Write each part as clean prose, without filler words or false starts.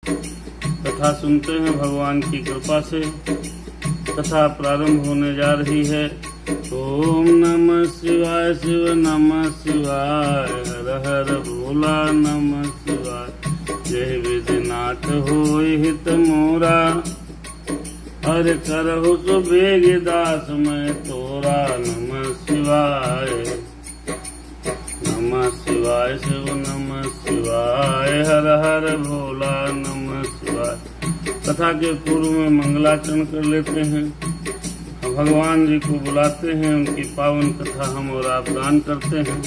कथा सुनते हैं भगवान की कृपा से। कथा प्रारंभ होने जा रही है। ओम नमः शिवाय, शिव नमः शिवाय, हर हर भोला नमः शिवाय। जय विधिनाथ होय हित मोरा, हर करहु सो बेग दास मैं तोरा। नमः शिवाय, नमः शिवाय, शिव नमः शिवाय, हर हर भोला नमः शिवाय। कथा के पूर्व में मंगलाचरण कर लेते हैं। भगवान जी को बुलाते हैं, उनकी पावन कथा हम और आप दान करते हैं।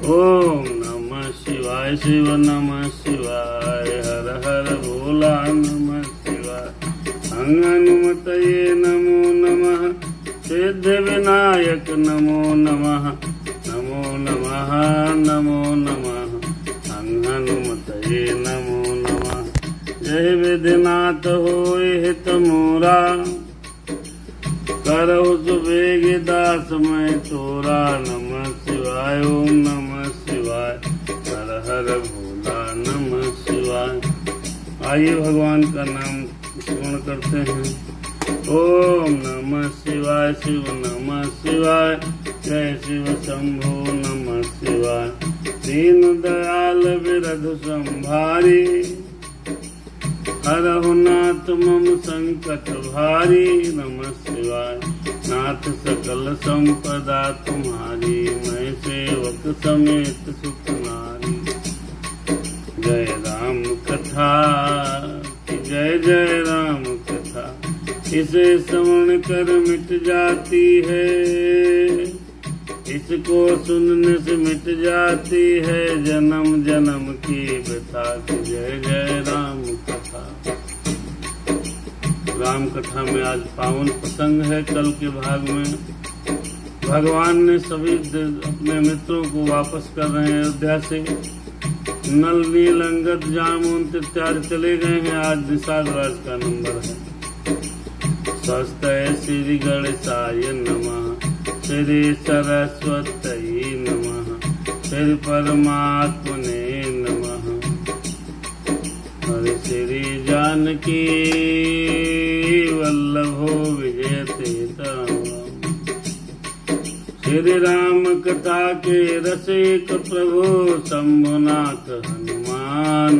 ओम नमः शिवाय, शिव नमः शिवाय, हर हर भोला नमः शिवाय। हनुमतये नमो नमः, सिद्ध विनायक नमो नमः, नमो नमः नमो नमः। हनुमतये नमो नमः। जय विधिनाथ होय हित मोरा, करहु सुबेग दास मैं तोरा। नमः शिवाय, ओम नमः शिवाय, हर हर भोला नमः शिवाय। आइए भगवान का नाम स्मरण करते हैं। ओम नमः शिवाय, शिव नमः शिवाय, जय शिव शंभो नमः शिवाय। दीन दयाल विरधु संभारी, हरहु नाथ मम संकट भारी। नमः शिवाय, नाथ सकल संपदा तुम्हारी, मैं सेवक समेत सुख नारी। जय राम कथा, जय जय राम कथा, इसे श्रवण कर मिट जाती है, इसको सुनने से मिट जाती है जन्म जन्म की व्यथा। जय जय राम कथा। राम कथा में आज पावन प्रसंग है। कल के भाग में भगवान ने सभी अपने मित्रों को वापस कर रहे हैं अयोध्या से। नल नील अंगद जामुन इत्यादि चले गए हैं। आज निषाद राज का नंबर है। स्वस्ति श्री गणेशाय नमः, श्री सरस्वती नमः, श्री परमात्मने नमः। हरे श्री जानकी वल्लभो विजयते तम। श्री राम कथा के रसिक प्रभु शंभुनाथ हनुमान।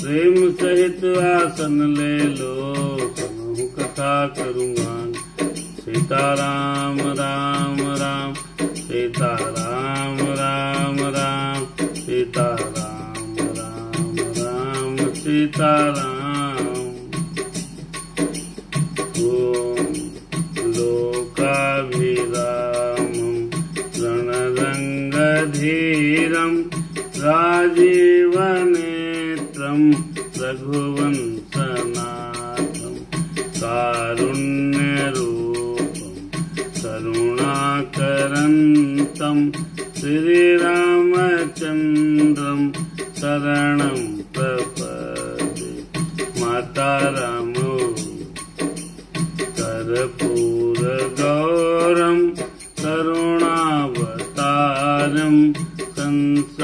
प्रेम सहित आसन ले लो, समूह कथा करूँगा। सीताराम राम राम, सीताराम राम राम, सीताराम राम राम, सीताराम। ओम लोकाभिरामं रणरंगधीरं, राजीवनेत्रं रघुवंशनाथं, कारुण्यरूपं करुणाकरन्तं, श्रीरामचन्द्रं शरणं प्रपद्ये। माता रामो कर्पूरगौरं, करुणावतारं, संसारसारं,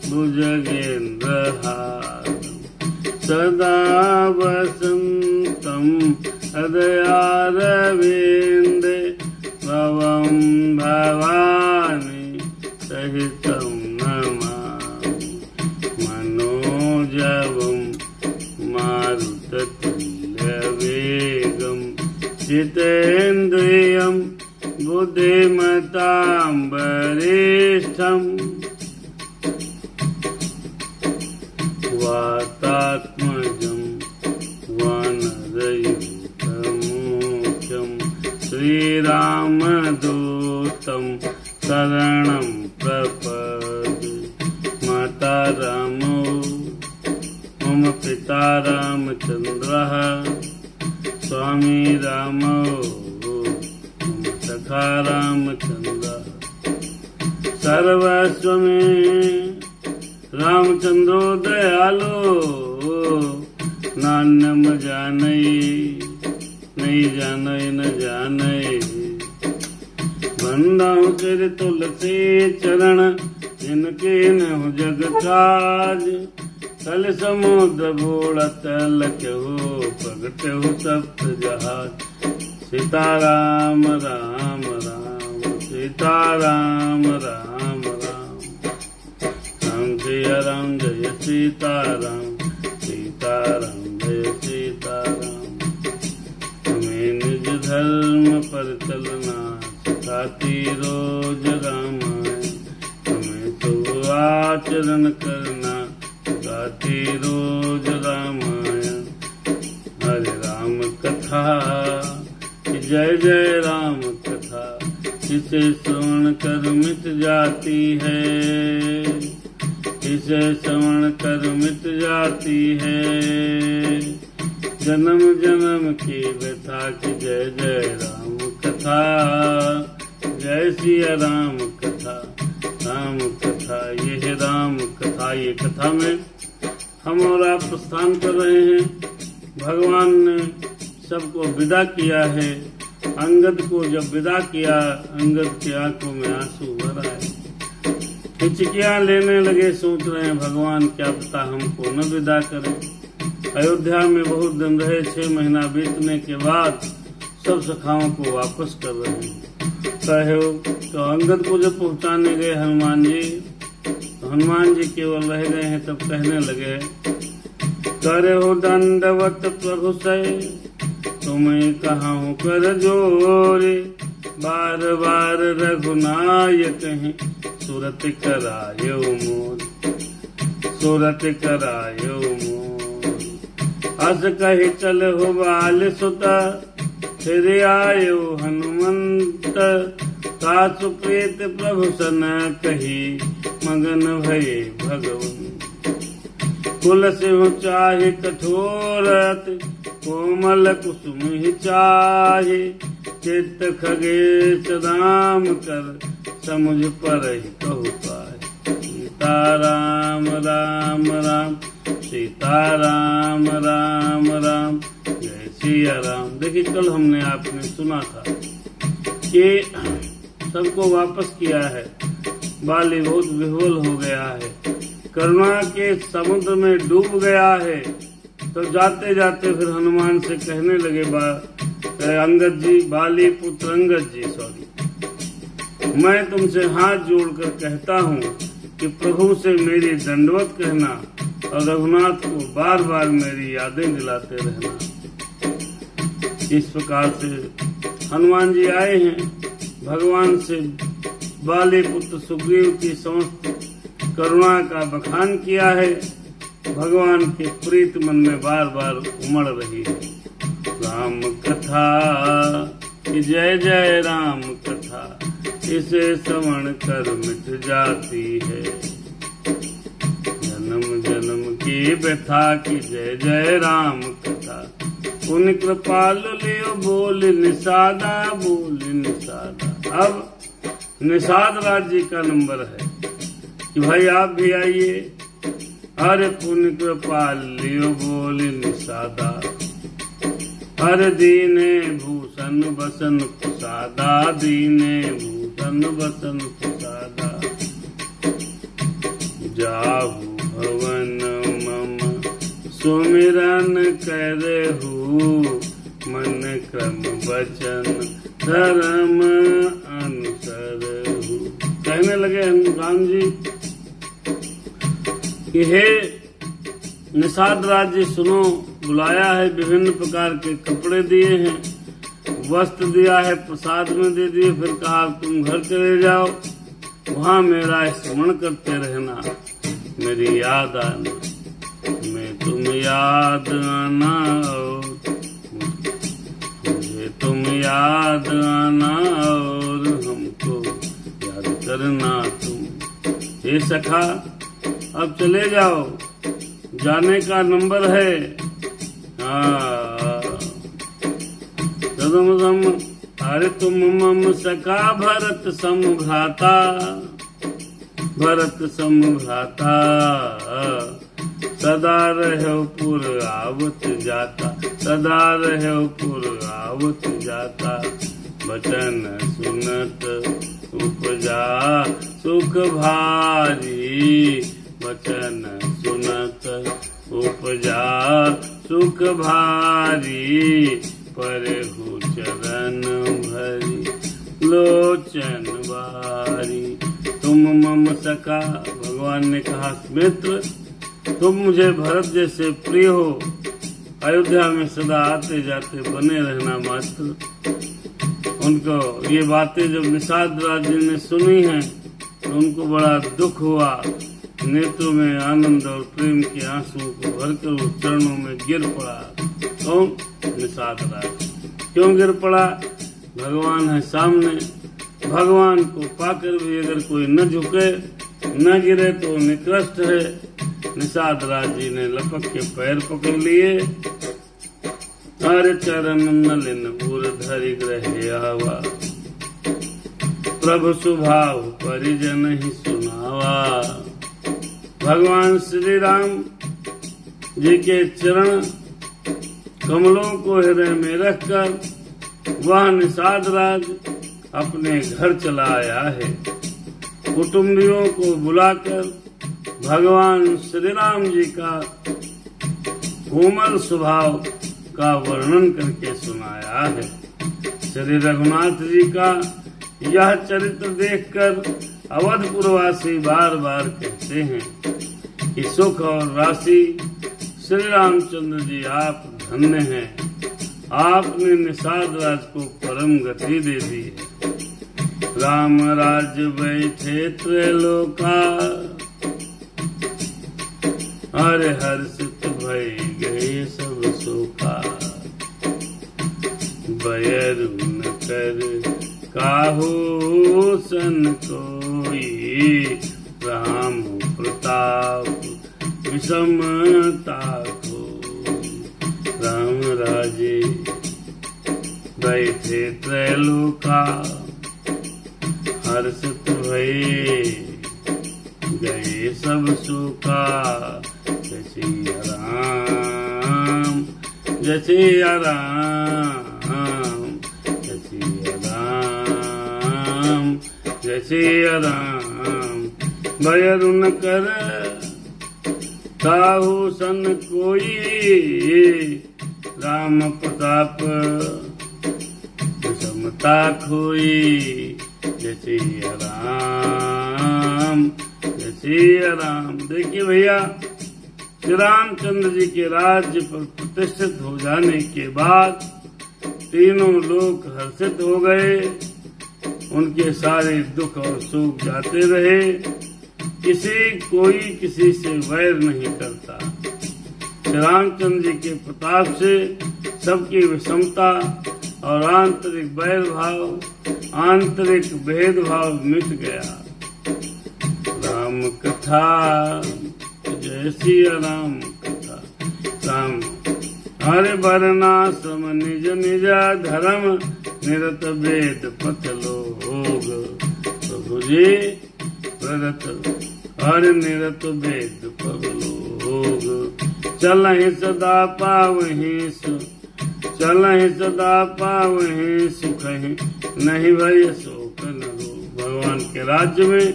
भुजगेन्द्रहारं, सदा वसन्तं हृदयारविन्दे। भवं भवानी सहितं नमामि, मनोजवं मारुततुल्यवेगं, जितेन्द्रियं बुद्धिमतां वरिष्ठम्। वातात्मजं वानरयूथमुख्यं, श्रीरामदूतं शरणं प्रपद्ये। माता रामो मम पिता रामचन्द्रः, स्वामी रामो मम सखा रामचन्द्रः। सर्वस्व में रामचंद्रो दयालो, नान्यम जानई नहीं जानई न जानई। बंदाऊं तेरे तुलसी चरण, जिनके न हो जग काज। कल समुद्र बोड़त लख्यो प्रगट्यो सप्त जहाज। सीताराम राम राम सीताराम राम राम। राम जय राम जय सीताराम सीताराम जय सीताराम। हमें निज धर्म पर चलना सिखाती रोज रामायण। हमें शुभ आचरण करना सिखाती रोज रामायण। हरे राम कथा जय जय राम कथा। इसे श्रवण कर मिट जाती है। इसे श्रवण कर मिट जाती है। जन्म जन्म की व्यथा की जय जय राम कथा। जय सिया राम कथा राम कथा। ये है राम कथा। ये कथा में हम और आप प्रस्थान कर रहे हैं। भगवान ने सबको विदा किया है। अंगद को जब विदा किया, अंगद की आंखों में आंसू भर आए। हिचकियां लेने लगे, सोच रहे हैं भगवान क्या पता हमको न विदा करें। अयोध्या में बहुत दिन रहे। 6 महीना बीतने के बाद सब सखाओं को वापस कर रहे हैं। कहो तो अंगद को जब पहुंचाने गए हनुमान जी, तो हनुमान जी केवल रह गए हैं। तब कहने लगे, करे हो दंडवत प्रभु से तुम्हें कहाँ कर जोरे। बार बार रघुनायक हैं सुरत करायो मोर। सुरत करायो मोर। अस कहे चल हो बाल सुता फिर आयो हनुमंत। का सुप्रीत प्रभु सन कही मगन भये भगवन। कुल सिंह चाहे कठोरत कोमल कुसुम ही चाहे। चित्त खगेश राम कर समुझ पर ही कहु पाए। सीताराम राम राम सीताराम राम राम जय सिया राम। देखिए कल हमने आपने सुना था कि सबको वापस किया है। बाली बहुत विह्वल हो गया है, करुणा के समुद्र में डूब गया है। तो जाते जाते फिर हनुमान से कहने लगे, अंगद जी, बाली पुत्र अंगद जी सॉरी, मैं तुमसे हाथ जोड़कर कहता हूँ कि प्रभु से मेरी दंडवत कहना और रघुनाथ को बार बार मेरी यादें दिलाते रहना। इस प्रकार से हनुमान जी आए हैं। भगवान से बाली पुत्र सुग्रीव की समस्त करुणा का बखान किया है। भगवान के प्रीत मन में बार बार उमड़ रही है। राम कथा जय जय राम कथा। इसे श्रवण कर मिट जाती है। जन्म जन्म की व्यथा की जय जय राम कथा। उन कृपाल लियो बोल निषादा बोल निषादा। अब निषाद राज्य का नंबर है कि भाई आप भी आइए। अरे पुण्य कृपाल लियो बोल निषादा। हर दीने भूषण बसन प्रसादा। दीने भूषण बसन प्रसादा। जाहु भवन मम सुमिरन करहु। मन क्रम वचन धर्म अनुसरहु। कहने लगे राम जी कि हे निषाद राज्य सुनो, बुलाया है, विभिन्न प्रकार के कपड़े दिए हैं, वस्त्र दिया है, प्रसाद में दे दिए। फिर कहा तुम घर चले जाओ, वहाँ मेरा स्मरण करते रहना, मेरी याद आना। मैं तुम याद आना और मुझे तुम याद आना और हमको याद करना तुम। हे सखा अब चले जाओ, जाने का नंबर है। अरे तुम मम सखा भरत समभ्राता। भरत समभ्राता सदा रहो पुर आवत जाता। सदा रहो पुर आवत जाता। बचन सुनत उपजा सुख भारी। वचन सुनत उपजा सुख भारी, परहु चरण भरी लोचन बारी। तुम मम सखा, भगवान ने कहा मित्र तुम मुझे भरत जैसे प्रिय हो, अयोध्या में सदा आते जाते बने रहना मात्र। उनको ये बातें जब निषाद राज जी ने सुनी हैं तो उनको बड़ा दुख हुआ, नेत्रों में आनंद और प्रेम के आंसुओं को भरकर वो चरणों में गिर पड़ा। कौन? निषाद राज। क्यों गिर पड़ा? भगवान है सामने, भगवान को पाकर भी अगर कोई न झुके न गिरे तो निकृष्ट है। निषाद राज जी ने लपक के पैर पकड़ लिए, हर चरण नलिन उर धरि ग्रहे आवा, प्रभु सुभाव परिजन ही सुनावा। भगवान श्री राम जी के चरण कमलों को हृदय में रखकर वह निषाद राज अपने घर चला आया है। कुटुंबियों को बुलाकर भगवान श्री राम जी का कोमल स्वभाव का वर्णन करके सुनाया है। श्री रघुनाथ जी का यह चरित्र देखकर अवधपुरवासी बार बार कहते हैं कि सुख और राशि श्री रामचंद्र जी आप धन्य हैं, आपने निषाद राज को परम गति दे दी है। राम राज बैठे त्रैलोका, हरे हर्षित भय गए सब शोका। बैर न कर काहू सन कोई, राम प्रताप विषमता को। राम राजे बैठे त्रैलोका, हर्षित भये गए सब शोका। जय सिया राम, जय सिया राम, जय सिया राम, जय सिया राम। बैर न कर काहू सन कोई, राम प्रताप विषमता खोई। जय सिया राम, जय सिया राम। देखिए भैया, श्री रामचंद्र जी के राज्य पर प्रतिष्ठित हो जाने के बाद तीनों लोग हर्षित हो गए, उनके सारे दुख और सुख जाते रहे, कोई किसी से वैर नहीं करता। श्री रामचंद्र जी के प्रताप से सबकी विषमता और आंतरिक वैर भाव, आंतरिक भेदभाव मिट गया। राम कथा, जय सिया राम कथा। राम हरे वर्णाश्रम निज निज धर्म, निरत वेद पथ लोग। प्रभु जी प्रगत हर निरत वेद पथ लोग। चलहि सदा पावहि चलहि सदा पावहि सुखहि, नहीं भय शोक न रोग। भगवान के राज्य में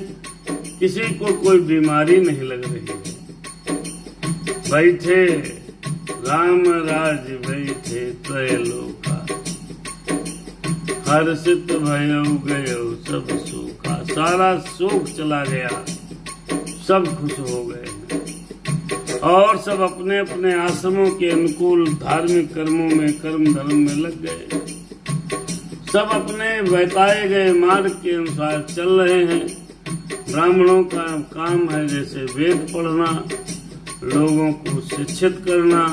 किसी को कोई बीमारी नहीं लग रही है। बैठे राम राज बैठे त्रैलोका, हर्षित भयो गयो सब सूखा। सारा शोक चला गया, सब खुश हो गए और सब अपने अपने आश्रमों के अनुकूल धार्मिक कर्मों में, कर्म धर्म में लग गए। सब अपने बताए गए मार्ग के अनुसार चल रहे हैं। ब्राह्मणों का काम है जैसे वेद पढ़ना, लोगों को शिक्षित करना,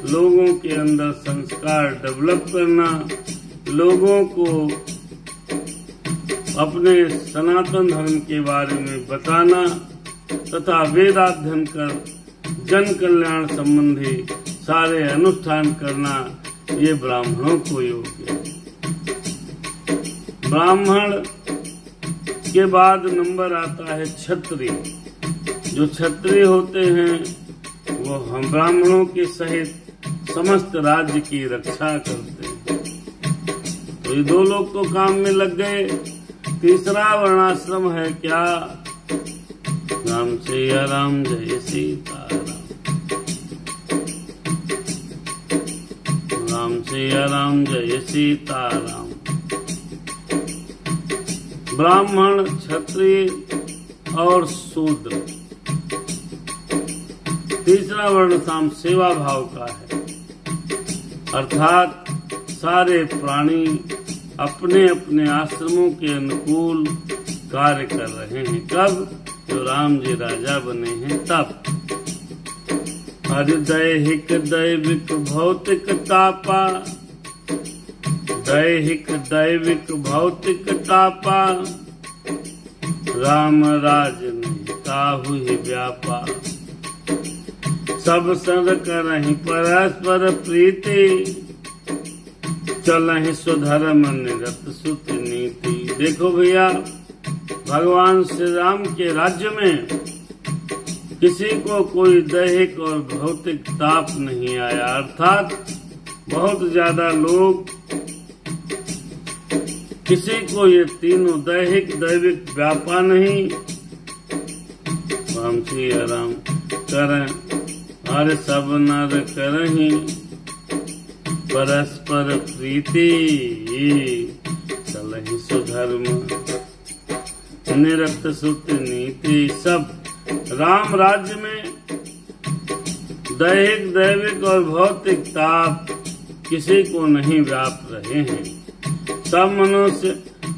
लोगों के अंदर संस्कार डेवलप करना, लोगों को अपने सनातन धर्म के बारे में बताना तथा वेदाध्ययन कर जन कल्याण संबंधी सारे अनुष्ठान करना, ये ब्राह्मणों को योग्य है। ब्राह्मण के बाद नंबर आता है क्षत्रिय। जो क्षत्रिय होते हैं वो हम ब्राह्मणों के सहित समस्त राज्य की रक्षा करते हैं। तो ये दो लोग तो काम में लग गए। तीसरा वर्णाश्रम है क्या? राम सिया राम, जय सीता राम। सिया राम, जय सीताराम। ब्राह्मण, क्षत्रिय और शूद्र, तीसरा वर्ण साम सेवा भाव का है, अर्थात सारे प्राणी अपने अपने आश्रमों के अनुकूल कार्य कर रहे हैं। कब? जो राम जी राजा बने हैं तब। दैहिक दैविक भौतिक तापा, दैहिक दैविक भौतिक तापा, राम राज नहीं काहू ही व्यापा। सब संग करहि परस्पर प्रीति, चलहि स्वधर्म निरत सुत नीति। देखो भैया, भगवान श्री राम के राज्य में किसी को कोई दैहिक और भौतिक ताप नहीं आया, अर्थात बहुत ज्यादा लोग, किसी को ये तीनों दैहिक दैविक व्यापा नहीं। राम सिया राम करें, हर सब नर करहि परस्पर प्रीति, चलहि सुधर्म निरत सुत नीति। सब राम राज्य में दैहिक दैविक और भौतिक ताप किसी को नहीं व्याप रहे हैं। सब मनुष्य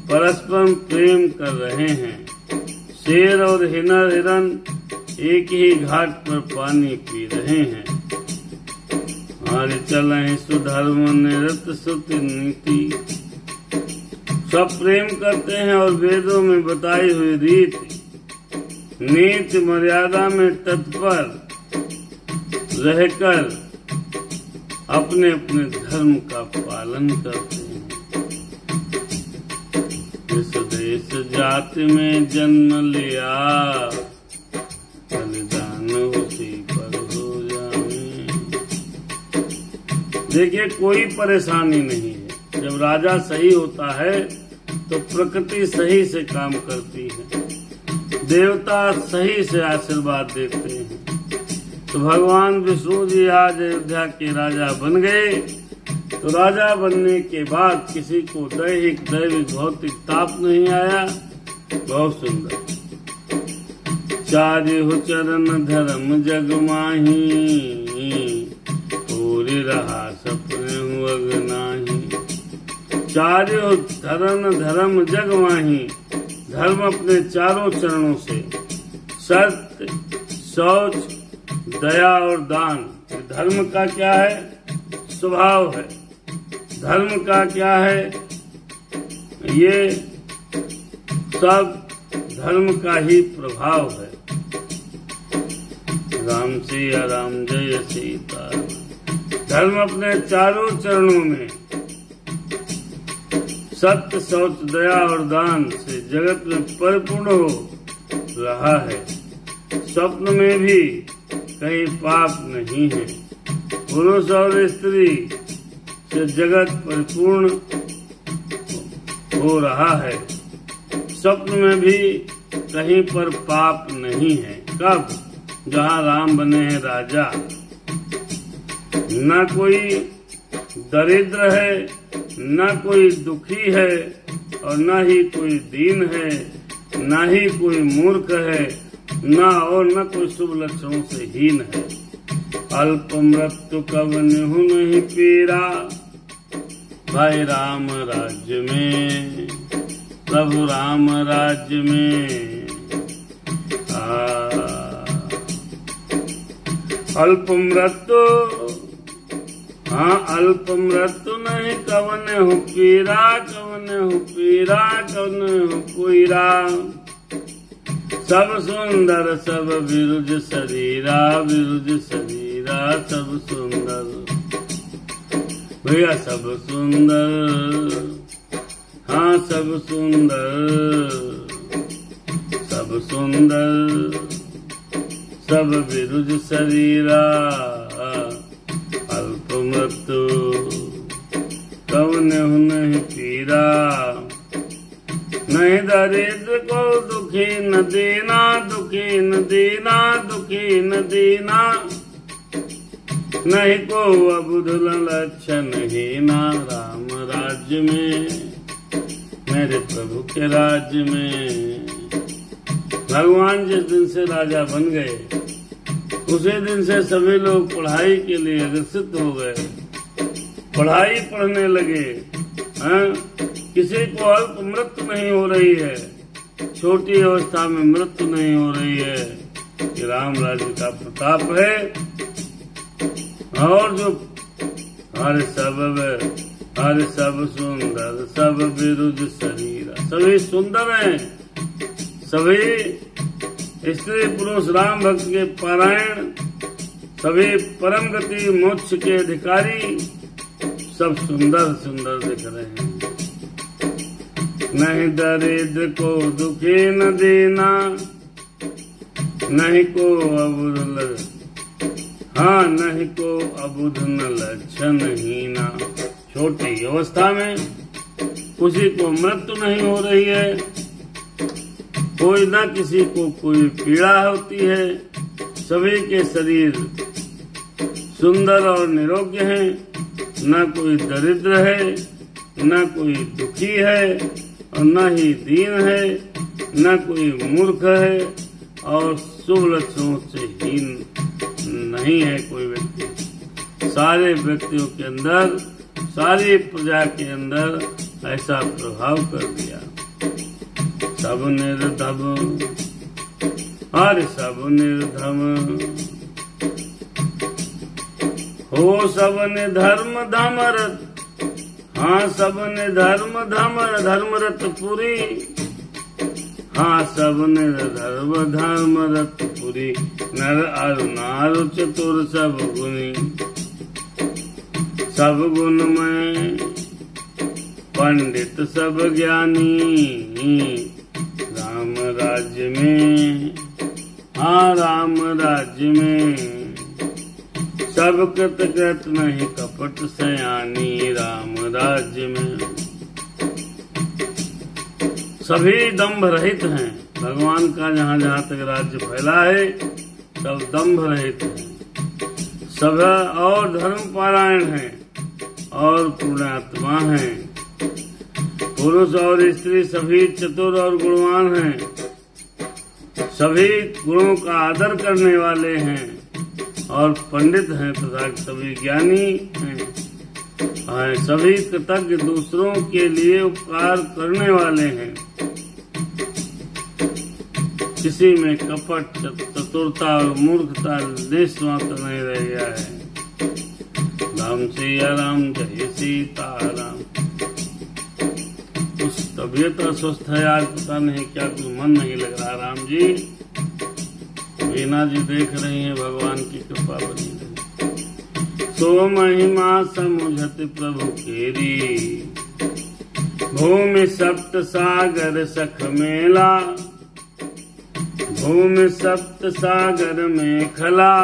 परस्पर प्रेम कर रहे हैं। शेर और हिरण एक ही घाट पर पानी पी रहे हैं। हमारे चलें सुधर्म निरत सुत नीति। सब प्रेम करते हैं और वेदों में बताई हुई रीति नीति मर्यादा में तत्पर रहकर अपने अपने धर्म का पालन करते हैं। इस देश जाति में जन्म लिया, बलिदान उसी पर हो जाए। देखिए, कोई परेशानी नहीं है। जब राजा सही होता है तो प्रकृति सही से काम करती है, देवता सही से आशीर्वाद देते हैं। तो भगवान विष्णु जी आज अयोध्या के राजा बन गए। तो राजा बनने के बाद किसी को दैहिक दैविक भौतिक ताप नहीं आया। बहुत सुंदर। चारिहु चरण धर्म जग माही, पूरी रहा सपने अगनाही। चारिहु चरण धर्म जग माही, धर्म अपने चारों चरणों से सत्य, शौच, दया और दान। धर्म का क्या है? स्वभाव है। धर्म का क्या है? ये सब धर्म का ही प्रभाव है। राम सिया राम, जय सीताराम। धर्म अपने चारों चरणों में सत्य, शौच, दया और दान से जगत में परिपूर्ण हो रहा है। स्वप्न में भी कहीं पाप नहीं है। पुरुष और स्त्री से जगत परिपूर्ण हो रहा है। स्वप्न में भी कहीं पर पाप नहीं है। कब? जहाँ राम बने हैं राजा। न कोई दरिद्र है, न कोई दुखी है, और न ही कोई दीन है, न ही कोई मूर्ख है, न कोई शुभ लक्षणों से हीन है। अल्प मृत्यु कब निहु नहीं पीरा, भाई राम राज्य में, प्रभु राम राज्य में। अल्प मृत्यु, हाँ अल्प मृत्यु नहीं कवन हो पीरा, कवन हो पीरा, कवन हो पीरा। सब सुंदर सब विरुज शरीरा, विरुज शरीरा सब सुंदर। भैया सब सुंदर, हाँ सब सुंदर, सब सुंदर, सब विरुज शरीरा। अल्प मृत्यु कवन हो नहीं पीरा, नहीं दरिद्र को दुखी न देना, दुखी न देना, दुखी न देना। नहीं को अबुध लक्षण हीना राम राज्य में, मेरे प्रभु के राज्य में। भगवान जिस दिन से राजा बन गए उसी दिन से सभी लोग पढ़ाई के लिए अग्रसित हो गए, पढ़ाई पढ़ने लगे। किसी को अल्प मृत्यु नहीं हो रही है, छोटी अवस्था में मृत्यु नहीं हो रही है। कि राम राज्य का प्रताप है। और जो हर सब सुंदर सब विरुद्ध शरीर, सभी सुंदर हैं, सभी स्त्री पुरुष राम भक्त के पारायण, सभी परम गति मोक्ष के अधिकारी, सब सुंदर सुंदर दिख रहे हैं। नहीं दरिद्र को दुखी न देना, नहीं को अबुध, हाँ नहीं को अबुध न लक्षण हीना। छोटी अवस्था में किसी को मृत्यु नहीं हो रही है, कोई न किसी को कोई पीड़ा होती है, सभी के शरीर सुंदर और निरोग्य हैं, न कोई दरिद्र है, न कोई दुखी है, और न ही दीन है, न कोई मूर्ख है, और शुभ लक्षणों से हीन नहीं है कोई व्यक्ति। सारे व्यक्तियों के अंदर, सारी प्रजा के अंदर ऐसा प्रभाव कर दिया। सब निर्धम, हर सब निर्धम हो, सब निधर्म धमरत, हाँ सब निधर्म धर्मरत पुरी, हाँ सब निर्धर्म धर्मरत पुरी। नर अरु नारु चतुर सब गुणी, सब गुण में पंडित सब ज्ञानी। राम राज्य में, हाँ राम राज्य में, सब कृत नहीं कपट सयानी। राम राज्य में सभी दंभ रहित हैं। भगवान का जहाँ जहाँ तक राज्य फैला है सब दंभ रहित हैं, सब और धर्म पारायण हैं और पुण्यात्मा हैं। पुरुष और स्त्री सभी चतुर और गुणवान हैं, सभी गुणों का आदर करने वाले हैं और पंडित हैं तथा सभी ज्ञानी हैं। सभी कृतज्ञ, दूसरों के लिए उपकार करने वाले हैं। किसी में कपट, चतुरता और मूर्खता लेश मात्र नहीं रह गया है। राम सिया राम, जय सीताराम। कुछ तबीयत अस्वस्थ है आज, पता नहीं क्या, कोई मन नहीं लग रहा। राम जी, वीना जी देख रही हैं, भगवान की कृपा बनी रही। सो महिमा समुझत प्रभु केरी, भूमि सप्त सागर सख मेला। भूमि सप्त सागर में खला,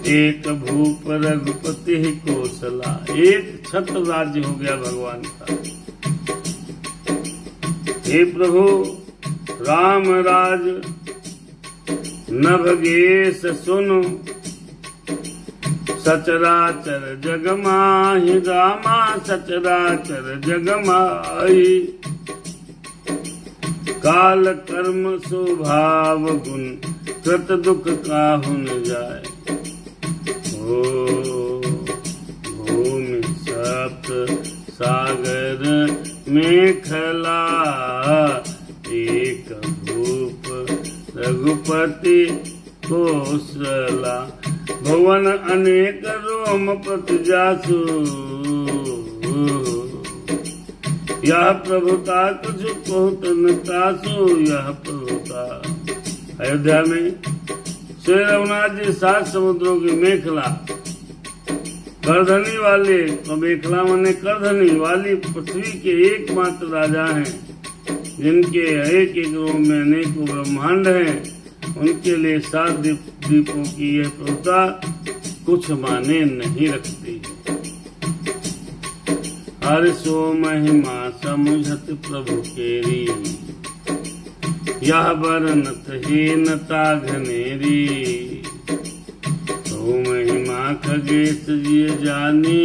एक भूप रघुपति कौशला। एक छत्र राज्य हो गया भगवान का। हे प्रभु, राम राज नभगेश सुनो, सचराचर जग माहि। रामा सचराचर जग माहि, काल कर्म स्वभाव गुण, कृत दुख काहु न जाय। भूमि सप्त सागर में खला, एक भूप रघुपति कौशला। भुवन अनेक रोम पति जासु, यह प्रभुता कुछ बहुत न तासु। यह प्रभुता। अयोध्या में श्री रघुनाथ जी 7 समुद्रों की मेखला, करधनी वाले, तो मेखला माने करधनी वाली पृथ्वी के एकमात्र राजा हैं, जिनके एक एक रोम में अनेकों ब्रह्मांड हैं। उनके लिए 7 द्वीपों की यह प्रभुता कुछ माने नहीं रखती है। हर सो महिमा समुझत प्रभु केरी, यह बरनत हीनता घनेरी। सो खगेश जी जानी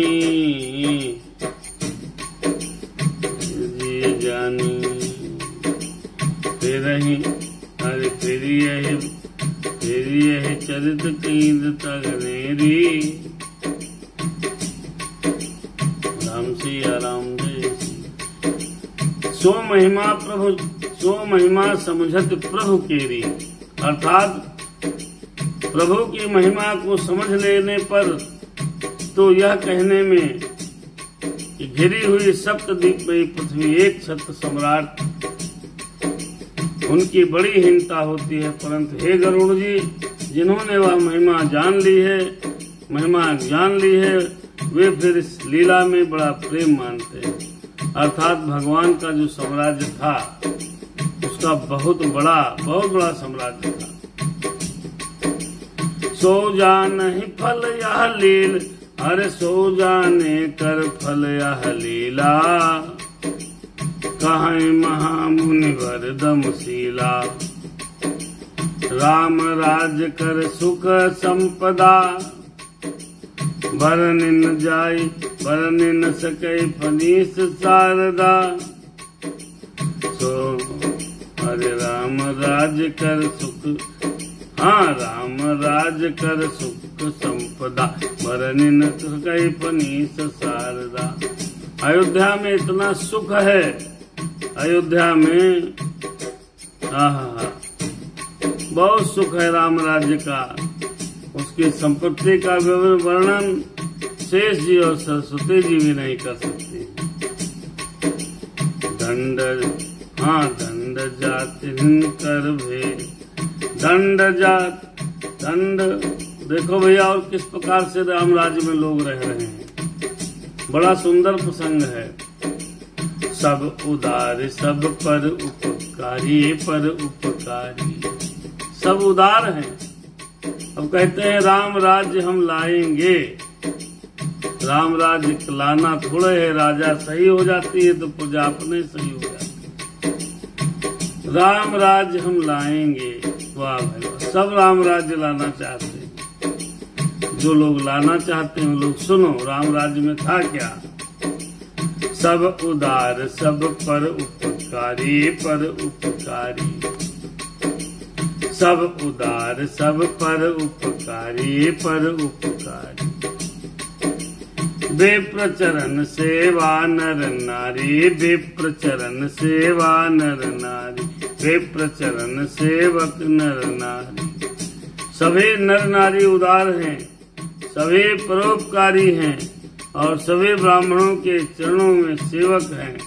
फिर यही चरित कीद तगनेरी। राम सिया राम जय। सो महिमा समझत प्रभु केरी, अर्थात प्रभु की महिमा को समझ लेने पर तो यह कहने में कि घिरी हुई सप्तद्वीपमयी पृथ्वी एक छत्र सम्राट उनकी बड़ी हीनता होती है, परंतु हे गरुड़ जी, जिन्होंने वह महिमा जान ली है वे फिर इस लीला में बड़ा प्रेम मानते हैं। अर्थात भगवान का जो साम्राज्य था उसका बहुत बड़ा साम्राज्य था। सो जाने फल यह लील, अरे सो जाने कर फल यह लीला, कहीं महामुनि वरदमशीला। राम राज कर सुख संपदा, बरनिन बरनिन सकै फनीस शारदा। सो अरे राम राज कर सुख, राम राज कर सुख संपदा, बरनिन सकै फनीस शारदा। अयोध्या में इतना सुख है, अयोध्या में बहुत सुख है राम राज्य का। उसकी संपत्ति का वर्णन शेष जी और सरस्वती जी भी नहीं कर सकती। दंड जाति कर भेद, दंड देखो भैया, और किस प्रकार से राम राज्य में लोग रह रहे हैं। बड़ा सुंदर प्रसंग है। सब उदार सब पर उपकारी, सब उदार हैं। अब कहते हैं राम राज्य हम लाएंगे। राम राज्य लाना थोड़े है, राजा सही हो जाती है तो प्रजा अपने सही हो जाती है। राम राज्य हम लाएंगे, वाह भाई, सब राम राज्य लाना चाहते हैं। जो लोग लाना चाहते हैं लोग सुनो, राम राज्य में था क्या? सब उदार सब पर उपकारी, सब उदार सब पर उपकारी। विप्रचरण सेवा नर नारी, विप्रचरण सेवा नर नारी, विप्रचरण सेवक नर नारी। सभी नर नारी उदार हैं, सभी परोपकारी हैं और सभी ब्राह्मणों के चरणों में सेवक हैं।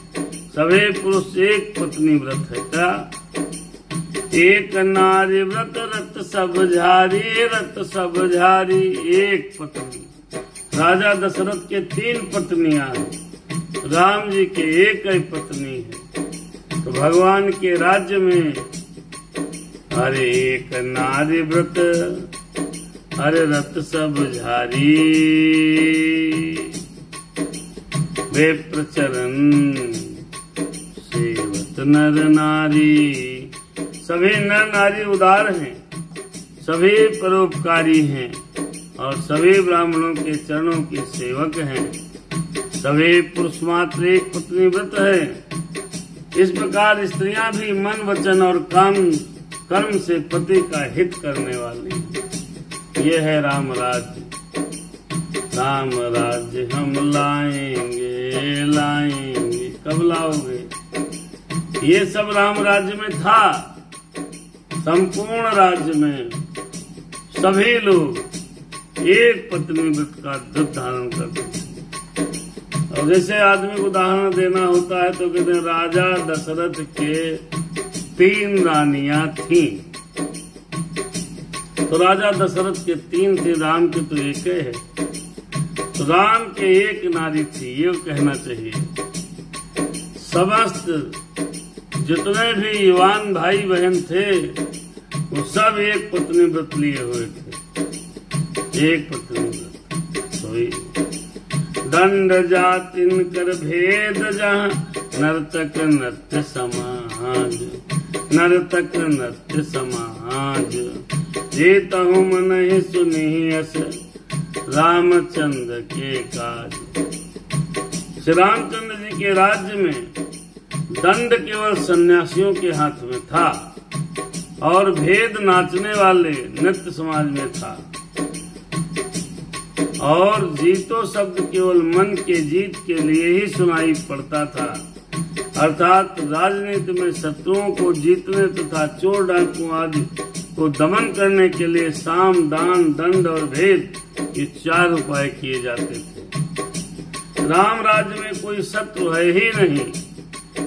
सभी पुरुष एक पत्नी व्रत है। क्या? एक नारी व्रत रत सब झारी, एक पत्नी। राजा दशरथ के 3 पत्नियां हैं, राम जी के एक ही पत्नी है। तो भगवान के राज्य में अरे एक नारी व्रत, अरे रत सब झारी, वे प्रचरण सेवत नर नारी। सभी नर नारी उदार हैं, सभी परोपकारी हैं और सभी ब्राह्मणों के चरणों के सेवक हैं। सभी पुरुष मात्र एक पत्नी व्रत है। इस प्रकार स्त्रियां भी मन वचन और कर्म से पति का हित करने वाली। ये है राम राज्य। राम राज्य हम लाएंगे। कब लाओगे? ये सब राम राज्य में था। संपूर्ण राज्य में सभी लोग एक पत्नी व्रत का व्रत धारण करते थे। और जैसे आदमी को उदाहरण देना होता है तो कहते हैं राजा दशरथ के 3 रानियां थीं। तो राजा दशरथ के 3 थे, राम के तो एक है। तो राम के एक नारी थी, ये कहना चाहिए। समस्त जितने भी युवान भाई बहन थे वो सब एक पत्नी व्रत लिए हुए थे। एक पत्नी व्रत। दंड जातिन कर भेद जहाँ, नर्तक नृत्य समाज। जीतहु मन ही सुनियस, रामचंद्र के काज। श्री रामचंद्र जी के राज्य में दंड केवल सन्यासियों के हाथ में था और भेद नाचने वाले नृत्य समाज में था। और जीतो शब्द केवल मन के जीत के लिए ही सुनाई पड़ता था, अर्थात राजनीति में शत्रुओं को जीतने तथा चोर डाकू आदि को दमन करने के लिए साम दान दंड और भेद ये 4 उपाय किए जाते थे। राम राज्य में कोई शत्रु है ही नहीं,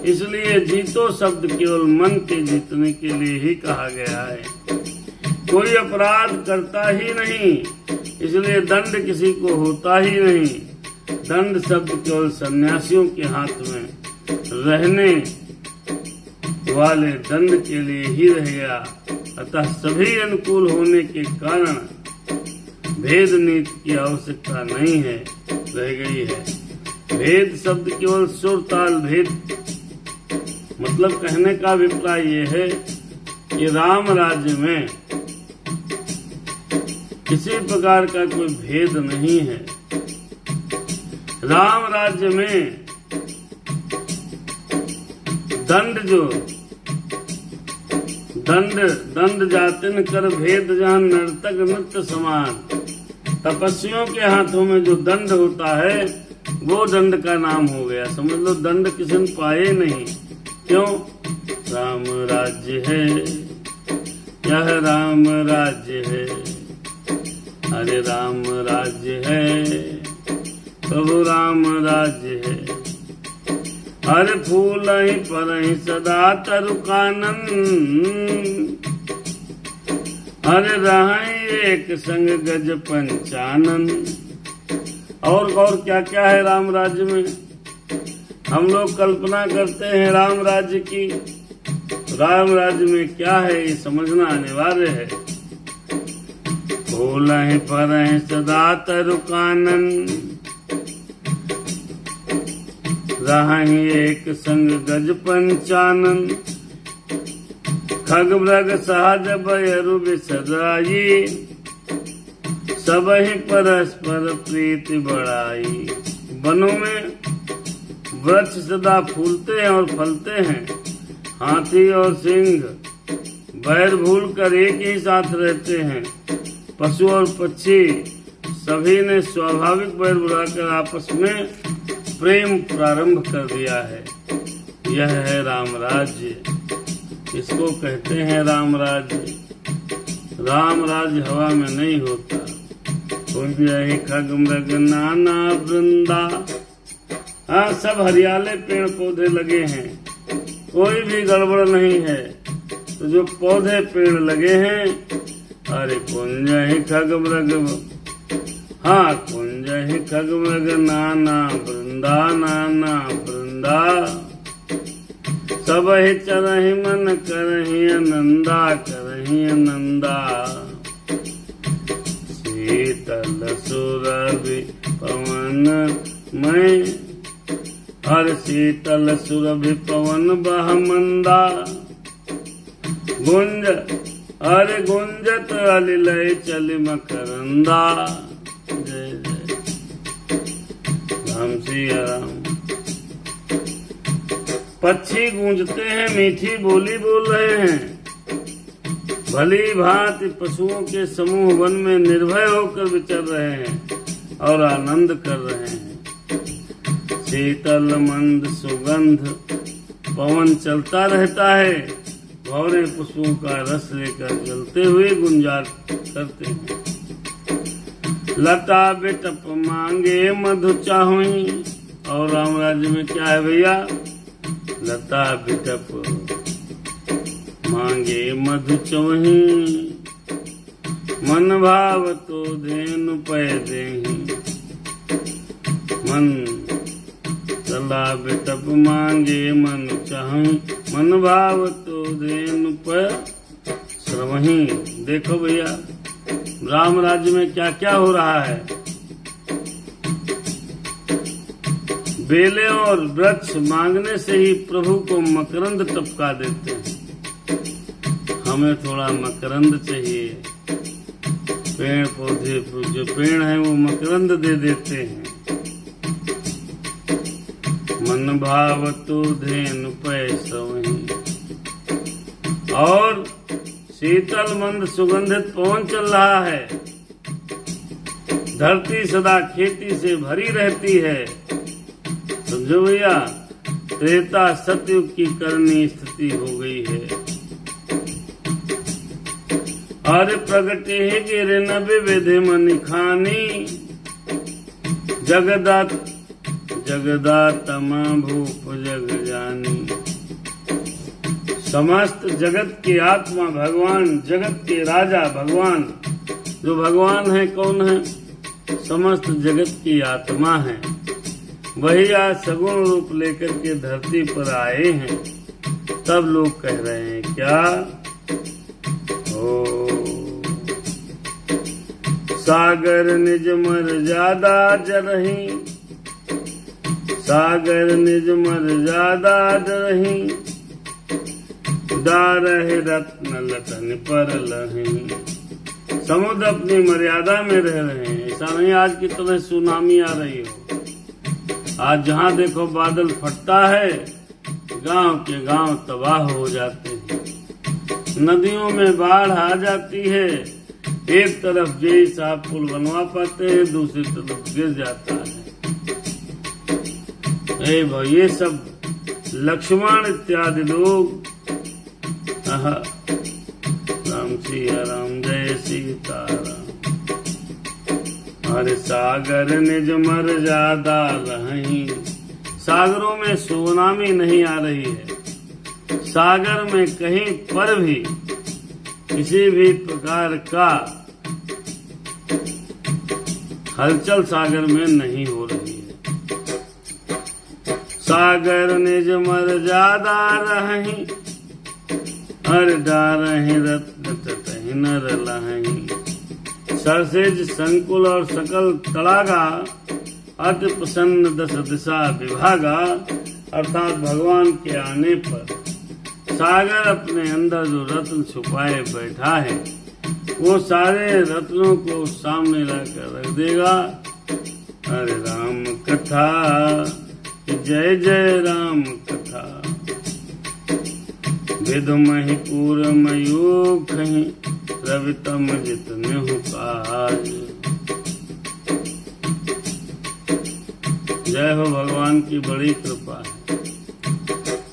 इसलिए जीतो शब्द केवल मन के जीतने के लिए ही कहा गया है। कोई अपराध करता ही नहीं, इसलिए दंड किसी को होता ही नहीं। दंड शब्द केवल सन्यासियों के हाथ में रहने वाले दंड के लिए ही रह गया। अतः सभी अनुकूल होने के कारण भेद नीति की आवश्यकता नहीं है, रह गई है। भेद शब्द केवल सुर ताल भेद, मतलब कहने का अभिप्राय ये है कि राम राज्य में किसी प्रकार का कोई भेद नहीं है। राम राज्य में दंड जातिन कर भेद जहाँ नर्तक नृत्य समान। तपस्वियों के हाथों में जो दंड होता है वो दंड का नाम हो गया। समझ लो दंड किसी ने पाए नहीं। क्यों? राम राज्य है, यह राम राज्य है, अरे राम राज्य है, प्रभु राम राज्य है। हर फूल ही पर ही सदा तरु कानन, हरे रहाई एक संग गज पंचानन। और क्या क्या है राम राज्य में? हम लोग कल्पना करते हैं राम राज्य की। राम राज्य में क्या है ये समझना अनिवार्य है। फूल ही पर ही सदा तरु कानन, रहाई एक संग गज पंचानन। खग मृग सहज बयरु बिसराई, सब ही परस्पर प्रीति बढ़ाई। वनों में वृक्ष सदा फूलते हैं और फलते हैं। हाथी और सिंह बैर भूल कर एक ही साथ रहते हैं। पशु और पक्षी सभी ने स्वाभाविक बैर बुलाकर आपस में प्रेम प्रारंभ कर दिया है। यह है राम राज्य, इसको कहते हैं राम राज्य। राम राज्य हवा में नहीं होता। कुंज खग मृग नाना वृंदा, हाँ सब हरियाले पेड़ पौधे लगे हैं, कोई भी गड़बड़ नहीं है। तो जो पौधे पेड़ लगे हैं, अरे कुंज ही खग मृग, हाँ कुंज ही खग मृग नाना वृंदा, नाना वृंदा। सब ही चरहि मन करहि आनंदा, करहि आनंदा। शीतल सुरभि पवन में, हर शीतल सुरभि पवन बह मंदा। गुंज अरे गुंजत अलिलय चलि मकरंदा। जय जय राम सिया राम। पक्षी गूंजते हैं, मीठी बोली बोल रहे हैं। भली भांति पशुओं के समूह वन में निर्भय होकर विचर रहे हैं और आनंद कर रहे हैं। शीतल मंद सुगंध पवन चलता रहता है। भौरे पुष्पों का रस लेकर जलते हुए गुंजार करते हैं। लता बेटप मांगे मधु चाहुई। और राम राज्य में क्या है भैया? लता बिटप मांगे मधु चवही, मन भाव तो धेनु पै देहि। मन लता बिटप मांगे मन चाही, मन भाव तो धेनु पै श्रवही। देखो भैया राम राज्य में क्या क्या हो रहा है। बेले और वृक्ष मांगने से ही प्रभु को मकरंद टपका देते हैं। हमें थोड़ा मकरंद चाहिए पेड़ पौधे जो पेड़ हैं वो मकरंद दे देते हैं। मन भाव तो धेनु पैसा वही, और शीतल मंद सुगंधित पवन चल रहा है। धरती सदा खेती से भरी रहती है। समझो भैया, त्रेता सतयुग की करनी स्थिति हो गई है। और प्रगटे है गिरे न विविधे मन खानी, जगदात्मा भूप जग जानी। समस्त जगत की आत्मा भगवान, जगत के राजा भगवान। जो भगवान है कौन है? समस्त जगत की आत्मा है। वही आज सगुण रूप लेकर के धरती पर आए हैं। तब लोग कह रहे हैं क्या? ओ सागर निज मर्यादा जरही, सागर निज मर्यादा जरही, दारह रत्न लतन पर लही। समुद्र अपनी मर्यादा में रह रहे हैं। ऐसा नहीं आज की तरह सुनामी आ रही हो। आज जहाँ देखो बादल फटता है, गांव के गांव तबाह हो जाते हैं। नदियों में बाढ़ आ जाती है। एक तरफ जय साहब पुल बनवा पाते हैं, दूसरी तरफ गिर जाता है। ये सब लक्ष्मण इत्यादि लोग राम सिया राम जय सीताराम। हर सागर निज मर्यादा लही। सागरों में सुनामी नहीं आ रही है। सागर में कहीं पर भी किसी भी प्रकार का हलचल सागर में नहीं हो रही है। सागर निज मर्यादा रही, हर डारहि रत्न तटहि नर लहि। सरसेज संकुल और सकल तड़ागा, अति प्रसन्न दस दिशा विभागा। अर्थात भगवान के आने पर सागर अपने अंदर जो रत्न छुपाए बैठा है, वो सारे रत्नों को सामने लाकर रख देगा। हरे राम कथा, जय जय राम कथा। विधुमहि पूरमयूख कहीं, रवितम जितने हो काज। जय हो, भगवान की बड़ी कृपा है।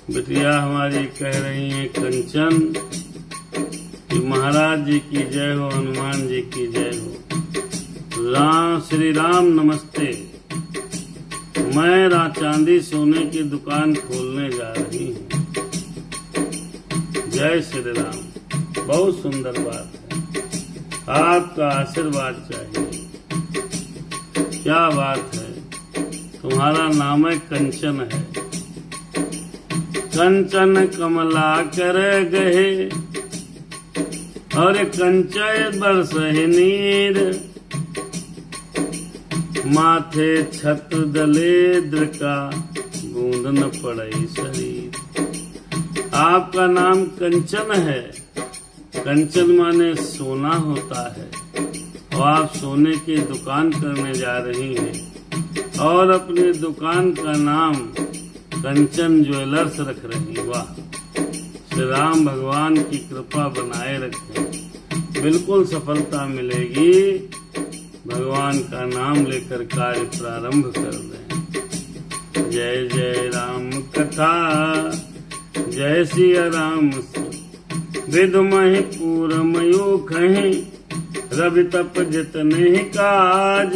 बिटिया हमारी कह रही है कंचन कि महाराज जी की जय हो, हनुमान जी की जय हो। राम श्री राम नमस्ते। मैं चांदी सोने की दुकान खोलने जा रही हूँ। जय श्री राम। बहुत सुंदर बात है। आपका आशीर्वाद चाहिए। क्या बात है। तुम्हारा नाम है कंचन है। कंचन कमला कर गहे, और कंचय बरसहि नीर। माथे छत दले द्रका, बूंद न पड़े शरीर। आपका नाम कंचन है। कंचन माने सोना होता है। और आप सोने की दुकान करने जा रही हैं और अपनी दुकान का नाम कंचन ज्वेलर्स रख रही। वाह, श्री राम भगवान की कृपा बनाए रखें। बिल्कुल सफलता मिलेगी। भगवान का नाम लेकर कार्य प्रारंभ कर दें। जय जय राम कथा, जय सिया राम। विधुमहि पूरमयूख कहीं, रवि तप जितने ही काज।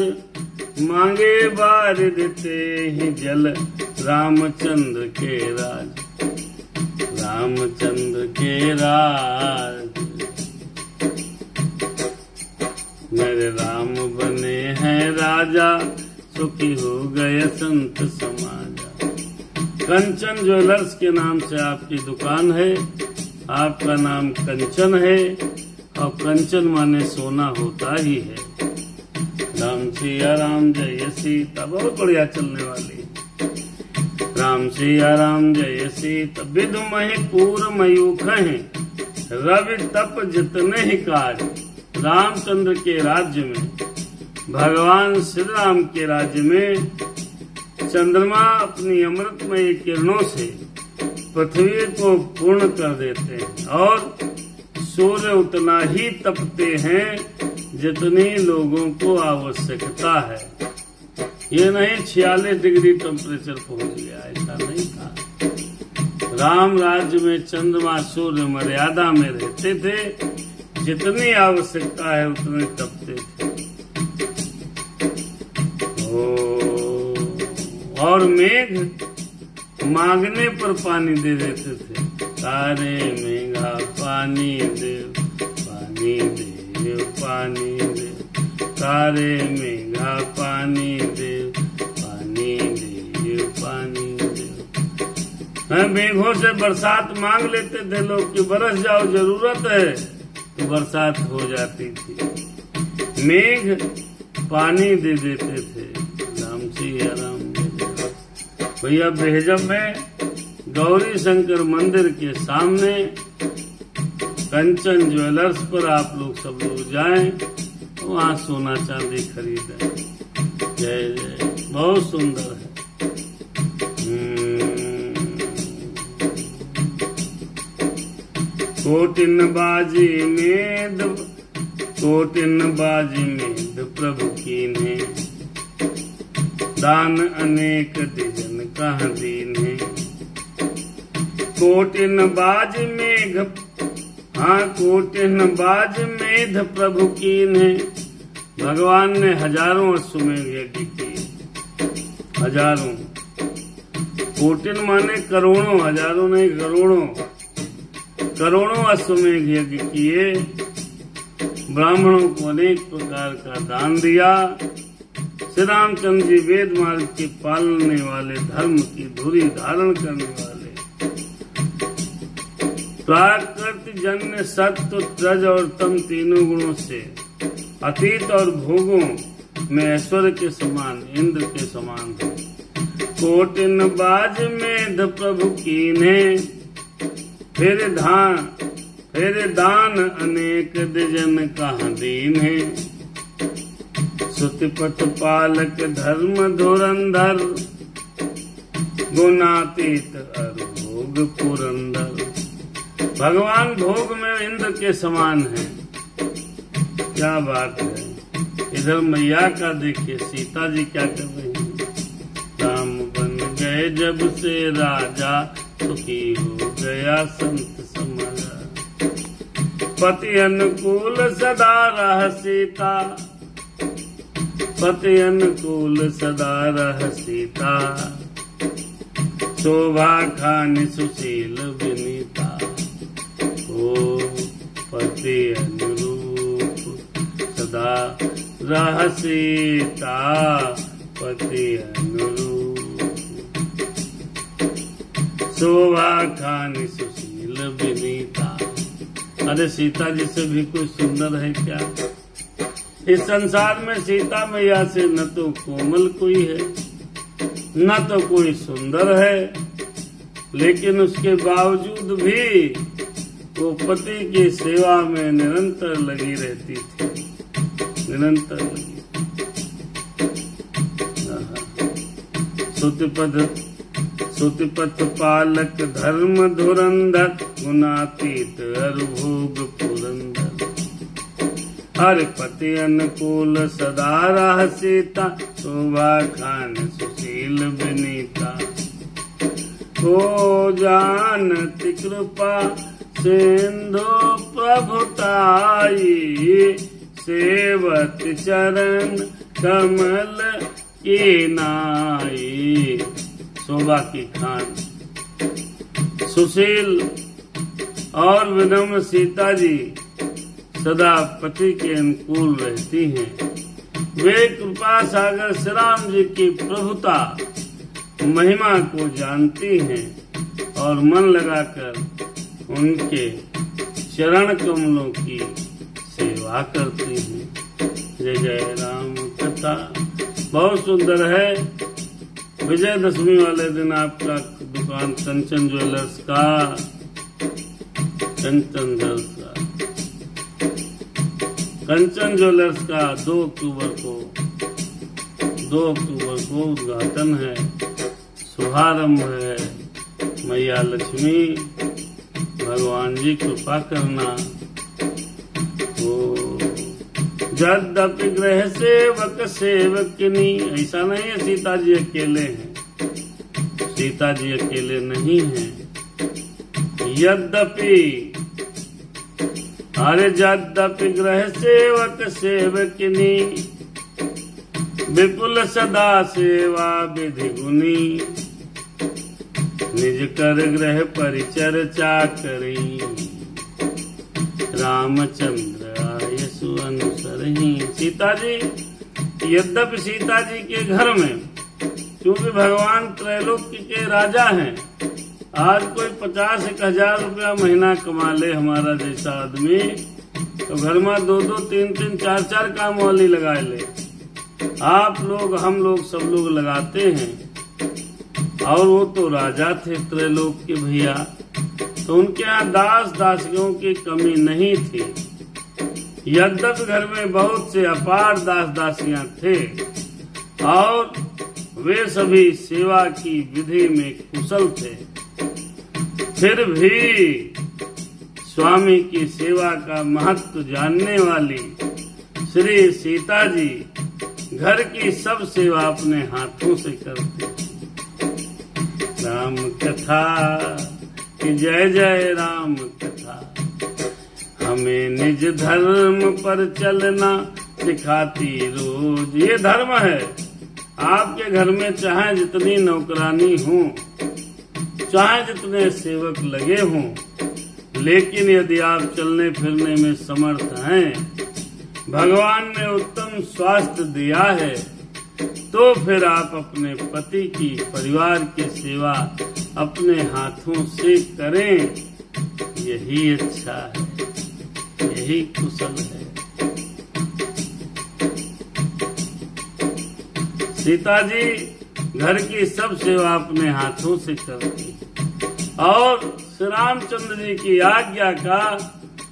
मांगे बार देते ही जल, रामचंद्र के राज। रामचंद्र के राज। मेरे राम बने हैं राजा, सुखी हो गए संत समाजा। कंचन ज्वेलर्स के नाम से आपकी दुकान है। आपका नाम कंचन है, और कंचन माने सोना होता ही है। राम सिया राम जय सीता। बहुत बढ़िया चलने वाली है। राम सिया राम जय सीता। विधुमहि पूरमयूख हैं, रवि तप जितने ही काज। रामचंद्र के राज्य में, भगवान श्री राम के राज्य में चंद्रमा अपनी अमृतमय किरणों से पृथ्वी को पूर्ण कर देते हैं और सूर्य उतना ही तपते हैं जितनी लोगों को आवश्यकता है। ये नहीं 46 डिग्री टेम्परेचर पहुंच गया, ऐसा नहीं था। राम राज्य में चंद्रमा सूर्य मर्यादा में रहते थे, जितनी आवश्यकता है उतने तपते थे। और मेघ मांगने पर पानी दे देते थे। तारे मेघा पानी दे, पानी दे, पानी दे, तारे मेघा पानी दे, पानी दे, पानी दे। मेघों से बरसात मांग लेते थे लोग कि बरस जाओ, जरूरत है, तो बरसात हो जाती थी। मेघ पानी दे देते थे। राम सिया राम। भैया बेहजम में गौरी शंकर मंदिर के सामने कंचन ज्वेलर्स पर आप लोग सब लोग जाएं, वहाँ सोना चांदी खरीदें। जय जय, बहुत सुंदर है। कोटिन बाजी मेद, कोटिन बाजी मेद प्रभु कीन्हे, दान अनेक दिजन कहाँ दीन्हे। कोटिन बाज मेघ, हाँ कोटिन बाज मेघ प्रभु कीन्हे। भगवान ने हजारों अश्वमेध यज्ञ किए, हजारों। कोटिन माने करोड़ों, हजारों नहीं करोड़ों, करोड़ों अश्वमेध यज्ञ किए। ब्राह्मणों को अनेक प्रकार का दान दिया। श्री रामचंद्र जी वेद मार्ग के पालने वाले, धर्म की धुरी धारण करने वाले, प्राकृत जन्य सत्व रज और तम तीनों गुणों से अतीत और भोगों में ऐश्वर्य के समान, इंद्र के समान है। कोटिन बाज में प्रभु कीन्हे, फिर दान अनेक दिजन कहाँ दीन्हे। सुतिपथ पालक धर्म धुरंधर, गुणातीत अरुभोग पुरंदर। भगवान भोग में इंद्र के समान है। क्या बात है। इधर मैया का देखिए, सीता जी क्या कर रही हैं। राम बन गए जब से राजा, सुखी हो गया संत समाजा। पति अनुकूल सदा रह सीता, पति अनुकूल सदा रह सीता। शोभा खान सुशील विनीता, ओ पति अनुरूप सदा रह सीता, पति अनुरूप। शोभा खान सुशील विनीता। अरे सीता जी से भी कुछ सुंदर है क्या? इस संसार में सीता मैया से न तो कोमल कोई है, न तो कोई सुंदर है, लेकिन उसके बावजूद भी वो पति की सेवा में निरंतर लगी रहती थी, निरंतर लगी। सुतिपथ पालक धर्म धुरंधर, गुणातीत अरुभोग पुरंदर। हर पति अनुकूल सदा रह सीता, शोभा खान सुशील विनीता। हो जानती कृपा सिंधु प्रभुताई, सेवत चरण कमल की नाई। शोभा की खान सुशील और विनम्र सीता जी सदा पति के अनुकूल रहती हैं। वे कृपा सागर श्री राम जी की प्रभुता महिमा को जानती हैं और मन लगाकर उनके चरण कमलों की सेवा करती हैं। जय जय राम कथा बहुत सुंदर है। विजयदशमी वाले दिन आपका दुकान कंचन ज्वेलर्स का, कंचन ज्वेलर्स का कंचन ज्वेलर्स का 2 अक्टूबर को उद्घाटन है, शुभारंभ है। मैया लक्ष्मी भगवान जी कृपा करना। वो यद्यपि गृह सेवक सेवकनी, ऐसा नहीं है सीता जी अकेले हैं, सीता जी अकेले नहीं हैं। यद्यपि गृह सेवक सेवकनी, विपुल सदा सेवा विधि गुनी, निज कर गृह परिचर्चा करी, रामचंद्र आयसु अनुसरहि। सीता जी, यद्यपि सीता जी के घर में, क्योंकि भगवान त्रैलोक्य के राजा हैं, आज कोई 50,000 रुपया महीना कमा ले हमारा जैसा आदमी, तो घर में 2-2, 3-3, 4-4 काम वाली लगा ले। आप लोग, हम लोग, सब लोग लगाते हैं। और वो तो राजा थे त्रैलोक के भैया, तो उनके यहाँ दास दासियों की कमी नहीं थी। यद्यपि घर में बहुत से अपार दास दासियां थे और वे सभी सेवा की विधि में कुशल थे, फिर भी स्वामी की सेवा का महत्व जानने वाली श्री सीता जी घर की सब सेवा अपने हाथों से करती। राम कथा कि जय जय राम कथा, हमें निज धर्म पर चलना सिखाती रोज। ये धर्म है। आपके घर में चाहे जितनी नौकरानी हो, चाहे जितने सेवक लगे हों, लेकिन यदि आप चलने फिरने में समर्थ हैं, भगवान ने उत्तम स्वास्थ्य दिया है, तो फिर आप अपने पति की, परिवार की सेवा अपने हाथों से करें। यही अच्छा है, यही कुशल है। सीता जी घर की सब सेवा अपने हाथों से करती और श्री रामचंद्र जी की आज्ञा का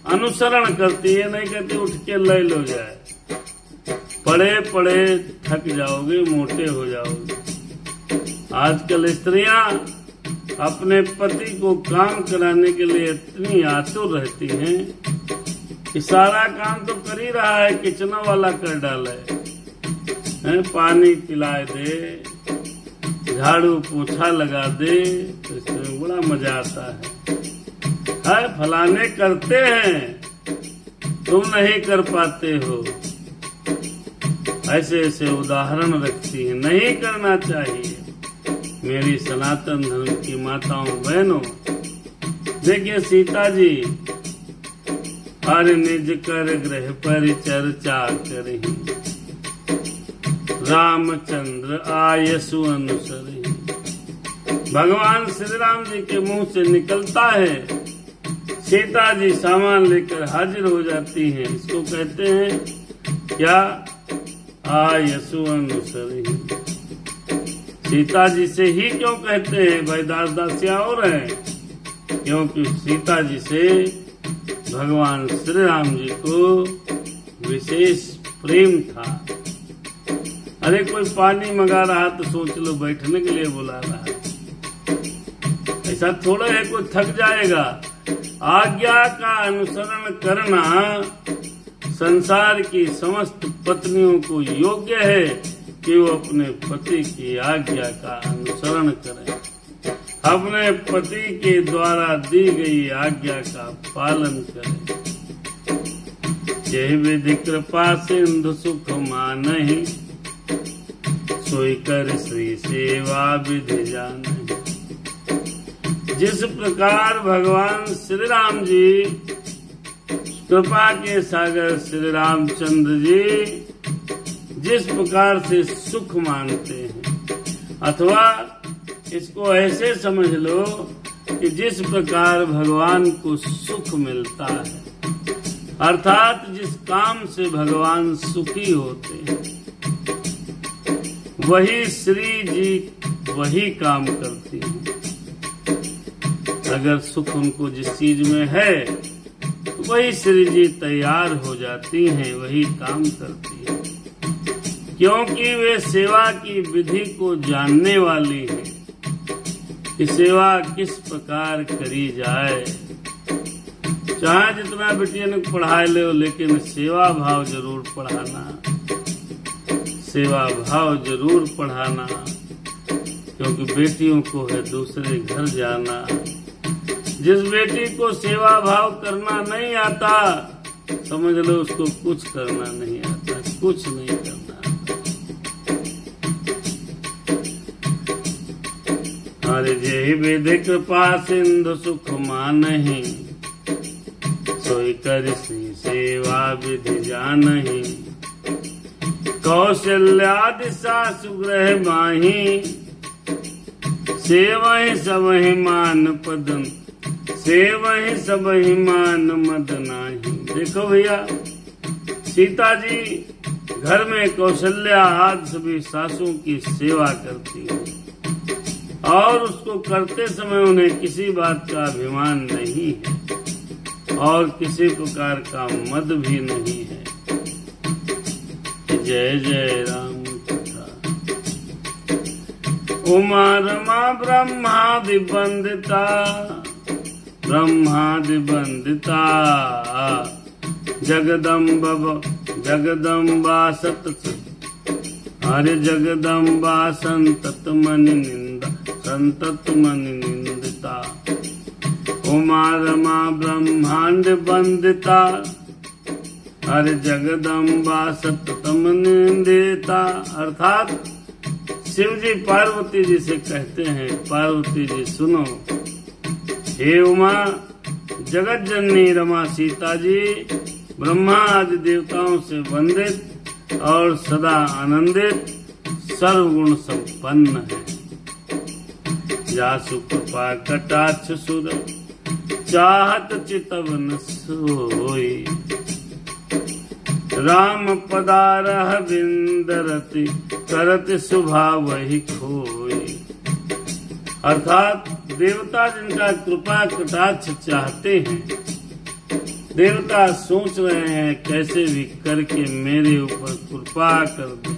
अनुसरण करती है। नहीं कहती उठ के ले लो जाए, पड़े पड़े थक जाओगे, मोटे हो जाओगे। आजकल स्त्रियां अपने पति को काम कराने के लिए इतनी आतुर रहती हैं कि सारा काम तो कर ही रहा है, किचन वाला कर डाला है, पानी पिला दे, झाड़ू पोछा लगा दे, तो इसमें बड़ा मजा आता है। फलाने करते हैं, तुम नहीं कर पाते हो। ऐसे ऐसे उदाहरण रखती है। नहीं करना चाहिए। मेरी सनातन धर्म की माताओं बहनों, देखिए सीता जी हर निज कर गृह परिचर्चा करहि, रामचंद्र आयसु अनुसरहि। भगवान श्री राम जी के मुंह से निकलता है, सीता जी सामान लेकर हाजिर हो जाती हैं। इसको कहते हैं क्या? आयसु अनुसरहि। सीता जी से ही क्यों कहते हैं? भाई दास दासियां और हैं, क्योंकि सीता जी से भगवान श्री राम जी को विशेष प्रेम था। अरे कोई पानी मंगा रहा तो सोच लो बैठने के लिए बुला रहा है, ऐसा थोड़ा है कोई थक जाएगा। आज्ञा का अनुसरण करना संसार की समस्त पत्नियों को योग्य है कि वो अपने पति की आज्ञा का अनुसरण करें, अपने पति के द्वारा दी गई आज्ञा का पालन करें। यही विधि कृपा सिंधु सुख मानहि, सोई कर श्री सेवा विधि जाने। जिस प्रकार भगवान श्री राम जी, कृपा के सागर श्री रामचंद्र जी जिस प्रकार से सुख मानते हैं, अथवा इसको ऐसे समझ लो कि जिस प्रकार भगवान को सुख मिलता है, अर्थात जिस काम से भगवान सुखी होते हैं, वही श्री जी वही काम करती हैं। अगर सुख उनको जिस चीज में है तो वही श्री जी तैयार हो जाती हैं, वही काम करती है, क्योंकि वे सेवा की विधि को जानने वाली हैं कि सेवा किस प्रकार करी जाए। चाहे जितना बेटियन को पढ़ा ले, लेकिन सेवा भाव जरूर पढ़ाना, सेवा भाव जरूर पढ़ाना, क्योंकि बेटियों को है दूसरे घर जाना। जिस बेटी को सेवा भाव करना नहीं आता, समझ लो उसको कुछ करना नहीं आता, कुछ नहीं करना आता। अरे जय विधि कृपा सिंधु सुख मानहि, सोई कर श्री सेवा विधि जानहि। कौशल्यादि सासु गृह माही, सेवहि सबहि मान पदन, सेवहि सबहि मान मद नाही। देखो भैया, सीता जी घर में कौशल्या आदि सभी सासुओं की सेवा करती है, और उसको करते समय उन्हें किसी बात का अभिमान नहीं है और किसी प्रकार का मद भी नहीं है। जय जय राम कथा। उमा रमा ब्रह्मादि वंदिता, ब्रह्मादि वंदिता, जगदम्बा सत, हरे जगदम्बा संतत मन निंदा, संतत मन निंदिता। उमा रमा ब्रह्मांड वंदिता, हरे जगदम्बा सततम निंदिता। अर्थात शिव जी पार्वती जी से कहते हैं, पार्वती जी सुनो, हे उमा, जगत जननी रमा सीता जी ब्रह्मा आदि देवताओं से वंदित और सदा आनंदित सर्वगुण संपन्न है। जासु कृपा कटाक्ष सुर, चाहत चितवन सोई। राम पदारह विंदरति, करत शुभा वही खोई। अर्थात देवता जिनका कृपा कटाक्ष चाहते हैं, देवता सोच रहे हैं कैसे भी करके मेरे ऊपर कृपा कर दें,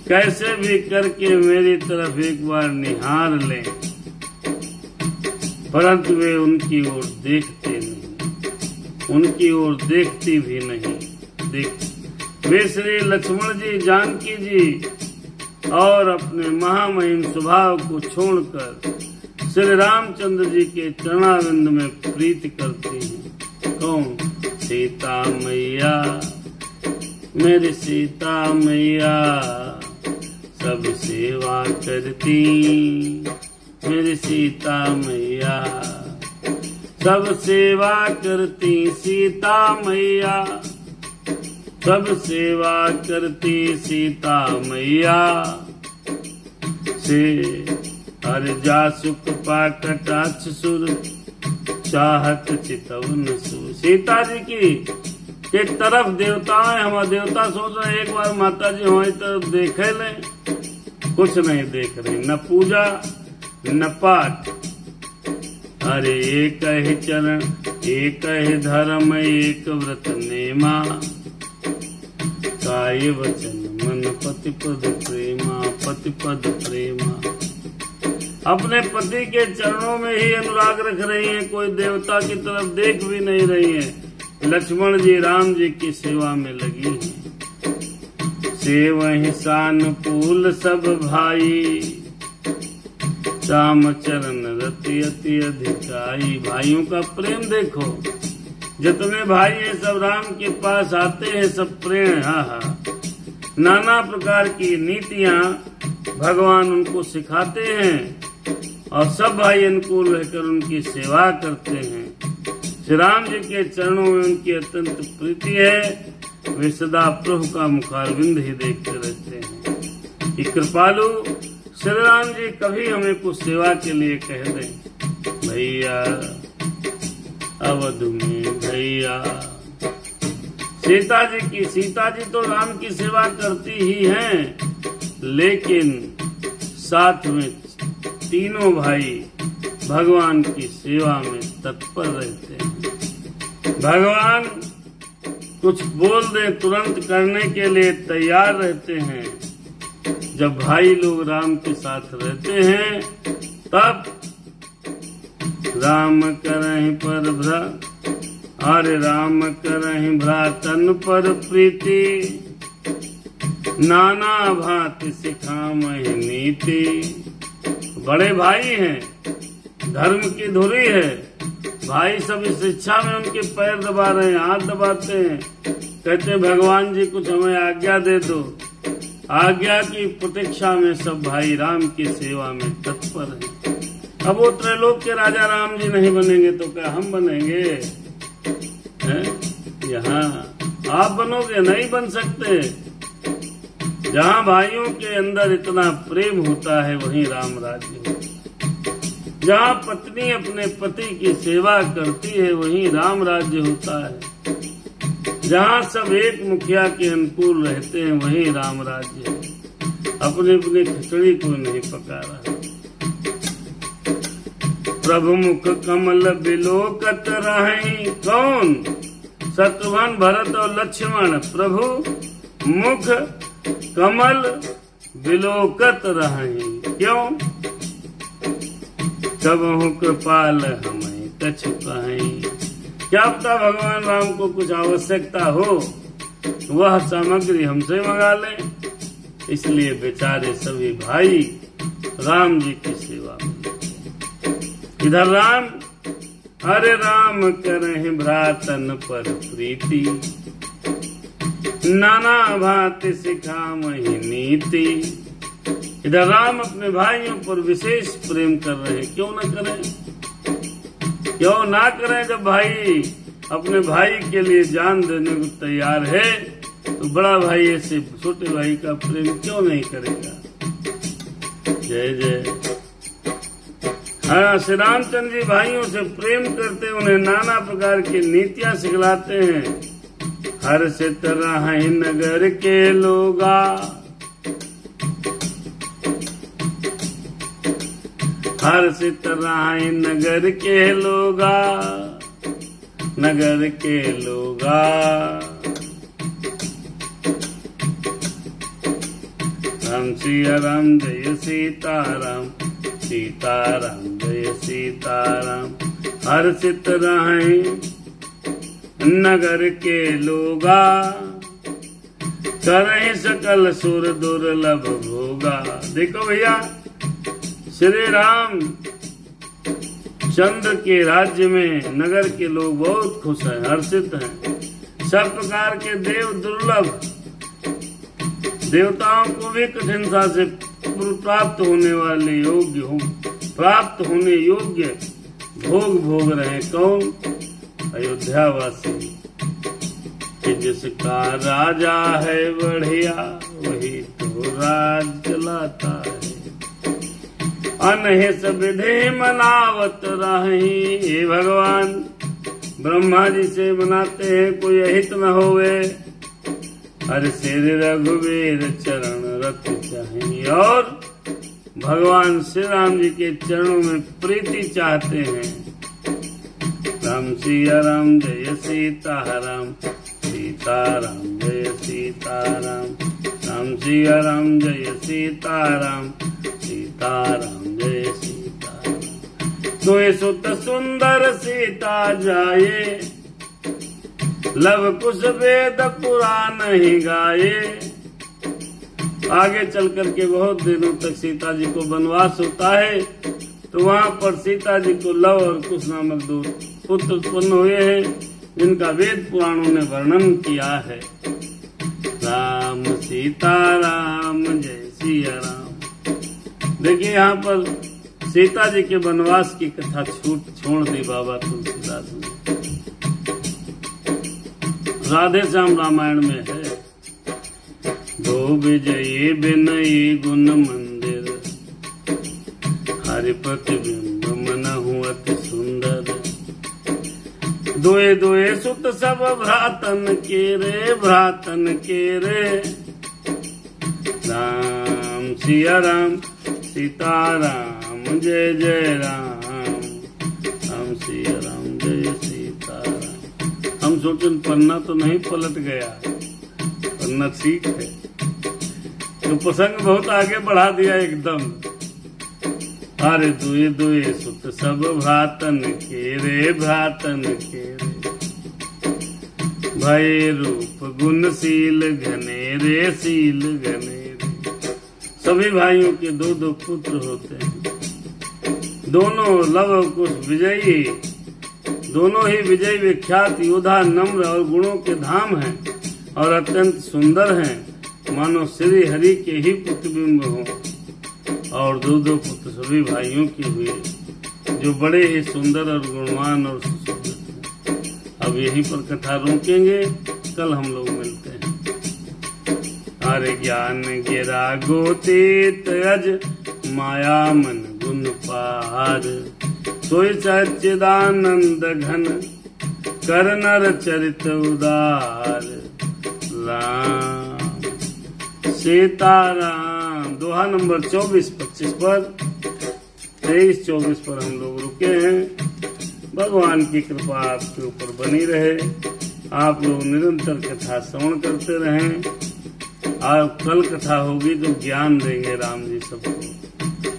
कैसे भी करके मेरी तरफ एक बार निहार लें, परंतु वे उनकी ओर देखते नहीं, उनकी ओर देखती भी नहीं। वे श्री लक्ष्मण जी, जानकी जी और अपने महामहिम स्वभाव को छोड़कर श्री रामचंद्र जी के चरणारविंद में प्रीति करती हैं। कौन? सीता मैया, मेरी सीता मैया सब सेवा करती, मेरी सीता मैया सब सेवा करती, सीता मैया सब सेवा करती, सीता मैया से। हर जासु कृपा कटाक्ष सुर, चाहत चितवन सुर। सीता जी की एक तरफ देवताएं, हमारे देवता सोच रहे एक बार माता जी हमारी तरफ देखे लें, कुछ नहीं देख रहे, न पूजा न पाठ। अरे एक ही चरण, एक ही धर्म, एक व्रत नेमा, काय वचन मन पति पद प्रेमा, पति पद प्रेमा। अपने पति के चरणों में ही अनुराग रख रही हैं, कोई देवता की तरफ देख भी नहीं रही हैं। लक्ष्मण जी राम जी की सेवा में लगी हैं। सेवहि सानुकूल सब भाई, राम चरण रति अति अधिकाई। भाइयों का प्रेम देखो, जितने भाई हैं सब राम के पास आते हैं, सब प्रेम। हाँ, नाना प्रकार की नीतियाँ भगवान उनको सिखाते हैं और सब भाई अनुकूल रहकर उनकी सेवा करते हैं। श्री राम जी के चरणों में उनकी अत्यंत प्रीति है, वे सदा प्रभु का मुखारविंद ही देखते रहते हैं। कि कृपालु श्री राम जी कभी हमें कुछ सेवा के लिए कह दें, भैया अवध में भैया। सीता जी तो राम की सेवा करती ही हैं, लेकिन साथ में तीनों भाई भगवान की सेवा में तत्पर रहते हैं। भगवान कुछ बोल दे तुरंत करने के लिए तैयार रहते हैं। जब भाई लोग राम के साथ रहते हैं तब राम करहि पर भ्रा, अरे राम करहि भ्रातन पर प्रीति, नाना भांति सिखामहि नीति। बड़े भाई हैं, धर्म की धुरी है, भाई सब इस इच्छा में उनके पैर दबा रहे हैं, हाथ दबाते हैं, कहते हैं भगवान जी कुछ हमें आज्ञा दे दो। आज्ञा की प्रतीक्षा में सब भाई राम की सेवा में तत्पर हैं। अब वो त्रैलोक के राजा राम जी नहीं बनेंगे तो क्या हम बनेंगे? यहाँ आप बनोगे? नहीं बन सकते। जहाँ भाइयों के अंदर इतना प्रेम होता है वहीं राम राज्य होता है। जहाँ पत्नी अपने पति की सेवा करती है वहीं राम राज्य होता है। जहाँ सब एक मुखिया के अनुकूल रहते हैं वहीं राम राज्य है। अपने अपने खिचड़ी को नहीं पका रहा। प्रभु मुख कमल बिलोकत रहें, कौन? शत्रुघ्न भरत और लक्ष्मण प्रभु मुख कमल बिलोकत रहें। क्यों? कबहु कृपाल हमें कछु कहें। क्या पता भगवान राम को कुछ आवश्यकता हो वह सामग्री हमसे मंगा लें। इसलिए बेचारे सभी भाई राम जी की सेवा में। इधर राम, हरे राम करहि भ्रातन पर प्रीति, नाना भांति सिखामहि नीति। इधर राम अपने भाइयों पर विशेष प्रेम कर रहे हैं। क्यों न करें? क्यों ना करें? जब भाई अपने भाई के लिए जान देने को तैयार है तो बड़ा भाई ऐसे छोटे भाई का प्रेम क्यों नहीं करेगा? जय जय। हाँ, श्री रामचंद्र जी भाइयों से प्रेम करते, उन्हें नाना प्रकार की नीतियां सिखलाते हैं। हर से तरह नगर के लोगा, हर से तरह नगर के लोगा, नगर के लोगा। राम सिया राम जय सीताराम, सीताराम जय सीताराम। हर से तरह नगर के लोगा, करहि सकल सुर दुर्लभ भोगा। देखो भैया, श्री राम चंद्र के राज्य में नगर के लोग बहुत खुश हैं, हर्षित हैं। सब प्रकार के देव दुर्लभ, देवताओं को भी कठिनता से प्राप्त होने वाले योग्य हो, प्राप्त होने योग्य भोग भोग रहे। कौन? अयोध्यावासी। कि जिसका राजा है बढ़िया वही तो राज चलाता है। अनहित विधि मनावत रही। हे भगवान, ब्रह्मा जी से मनाते हैं कोई अहित न होवे। हर श्री रघुवीर चरण रत चाहिए। और भगवान श्री राम जी के चरणों में प्रीति चाहते हैं। राम सिया राम जय सीताराम, सीताराम जय सीताराम। राम सिया राम जय सीताराम, सीताराम जय सीताराम। सोए सुत सुंदर सीता जाए, लव कुश वेद पुराण ही गाये। आगे चल करके बहुत दिनों तक सीता जी को वनवास होता है, तो वहाँ पर सीता जी को लव और कुश नामक दो पुत्र उत्पन्न हुए हैं, जिनका वेद पुराणों ने वर्णन किया है। राम सीता राम जय सिया राम। देखिए यहाँ पर सीता जी के वनवास की कथा छोड़ दी बाबा तुलसीदास ने। राधे श्याम रामायण में है। दो विजयी बिनयी गुण मंदिर, हरि प्रतिबिंब मनहु अति सुंदर। दोए दोए सुत सब भ्रातन के रे, भ्रातन के रे। राम सिया राम, सीता राम जय जय राम। राम सिया राम जय सीता राम। सोचें पन्ना तो नहीं पलट गया, पन्ना ठीक है। तो प्रसंग बहुत आगे बढ़ा दिया एकदम। अरे दुए दुए सुत सब भ्रातन के रे, भ्रातन के रे, भय रूप गुण शील घने रे, शील घने रे। सभी भाइयों के दो दो पुत्र होते हैं, दोनों लव कुश विजयी, दोनों ही विजयी विख्यात योद्धा, नम्र और गुणों के धाम हैं और अत्यंत सुंदर हैं, मानो श्री हरि के ही प्रतिबिंब हों। और दो दो पुत्र सभी भाइयों के हुए, जो बड़े ही सुंदर और गुणवान और सुशोभित हैं। अब यहीं पर कथा रोकेंगे, कल हम लोग मिलते हैं। अरे ज्ञान गिरा गोते तज, माया मन गुण पार, सोई सच्चिदानंद घन, कर नर चरित उदार। राम सीताराम। दोहा नंबर 24-25 पर, 23-24 पर हम लोग रुके हैं। भगवान की कृपा आपके ऊपर बनी रहे, आप लोग निरंतर कथा श्रवण करते रहें। आप कल कथा होगी तो ज्ञान देंगे राम जी सबको,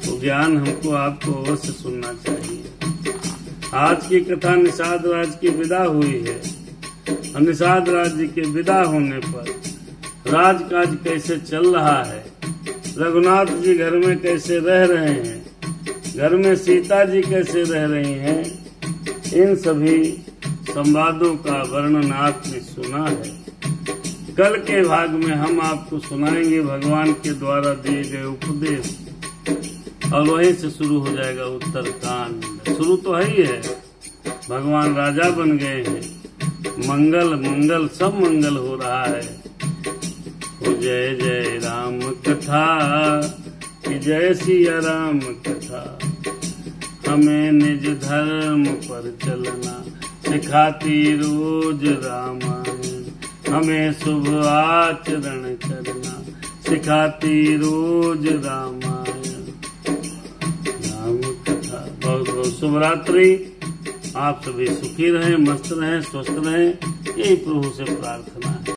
तो ज्ञान हमको आपको अवश्य सुनना चाहिए। आज की कथा निषाद राज की विदा हुई है। निषाद राज्य के विदा होने पर राजकाज कैसे चल रहा है, रघुनाथ जी घर में कैसे रह रहे हैं, घर में सीता जी कैसे रह रही हैं, इन सभी संवादों का वर्णन आपने सुना है। कल के भाग में हम आपको सुनाएंगे भगवान के द्वारा दिए गए उपदेश, और वहीं से शुरू हो जाएगा उत्तरकांड। शुरू तो है ही है, भगवान राजा बन गए हैं, मंगल मंगल सब मंगल हो रहा है। जय जय राम कथा, जय सिया राम कथा, हमें निज धर्म पर चलना सिखाती रोज रामायण, हमें शुभ आचरण करना सिखाती रोज रामायण। राम कथा। बहुत बहुत शुभ रात्रि। आप सभी सुखी रहें, मस्त रहें, स्वस्थ रहें, यही प्रभु से प्रार्थना है।